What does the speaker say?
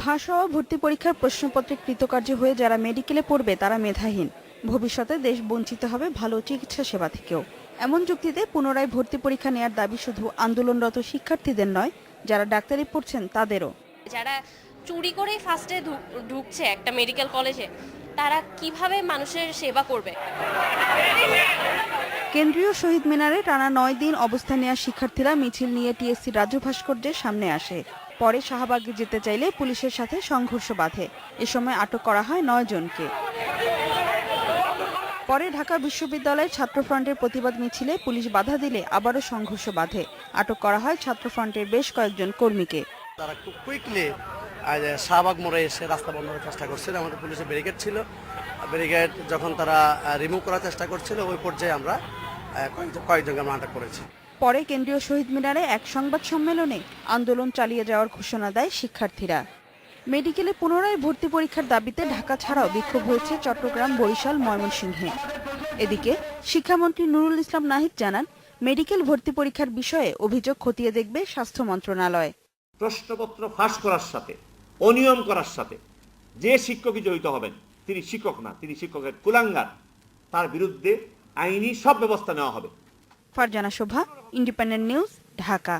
ফাঁস হওয়া ভর্তি পরীক্ষার প্রশ্নপত্রে কৃতকার্য হয়ে যারা মেডিকেলে পড়বে তারা মেধাহীন, ভবিষ্যতে দেশ বঞ্চিত হবে ভালো চিকিৎসা সেবা থেকেও। এমন যুক্তিতে পুনরায় ভর্তি পরীক্ষা নেয়ার দাবি শুধু আন্দোলনরত শিক্ষার্থীদের নয়, যারা ডাক্তারি পড়ছেন তাদেরও। যারা চুরি করেই ফার্স্টে ঢুকছে একটা মেডিকেল কলেজে, তারা কিভাবে মানুষের সেবা করবে? কেন্দ্রীয় শহীদ মিনারে টানা ৯ দিন অবস্থান নেওয়া শিক্ষার্থীরা মিছিল নিয়ে টিএসসি রাজু ভাস্কর্যের সামনে আসে। পরে শাহবাগে যেতে চাইলে পুলিশের সাথে সংঘর্ষ বাধে। এ সময় আটক করা হয় ৯ জনকে। পরে ঢাকা বিশ্ববিদ্যালয়ের ছাত্রফ্রন্টের প্রতিবাদ মিছিলে পুলিশ বাধা দিলে আবারও সংঘর্ষ বাধে। আটক করা হয় ছাত্রফ্রন্টের বেশ কয়েকজন কর্মীকে। তারা খুব কুইকলি শাহবাগ মোড়ে এসে রাস্তা বন্ধ করার চেষ্টা করছিল। আমাদের পুলিশের ব্যারিকেড ছিল, ব্যারিকেড যখন তারা রিমুভ করার চেষ্টা করছিল ওই পর্যায়ে আমরা কয়েকজনকে আমরা আটক করেছি। পরে কেন্দ্রীয় শহীদ মিনারে এক সংবাদ সম্মেলনে আন্দোলন চালিয়ে যাওয়ার ঘোষণা দেয় শিক্ষার্থীরা। মেডিকেলে পুনরায় ভর্তি পরীক্ষার দাবিতে ঢাকা ছাড়াও বিক্ষোভ হয়েছে চট্টগ্রাম, বরিশাল, ময়মনসিংহে। এদিকে শিক্ষামন্ত্রী নুরুল ইসলাম নাহিদ জানান, মেডিকেল ভর্তি পরীক্ষার বিষয়ে অভিযোগ খতিয়ে দেখবে স্বাস্থ্য মন্ত্রণালয়। প্রশ্নপত্র ফাঁস করার সাথে, অনিয়ম করার সাথে যে শিক্ষকই জড়িত হবেন তিনি শিক্ষক না, তিনি শিক্ষকের কুলাঙ্গার, তার বিরুদ্ধে আইনি সব ব্যবস্থা নেওয়া হবে। ফারজানা শোভা, ইন্ডিপেন্ডেন্ট নিউজ, ঢাকা।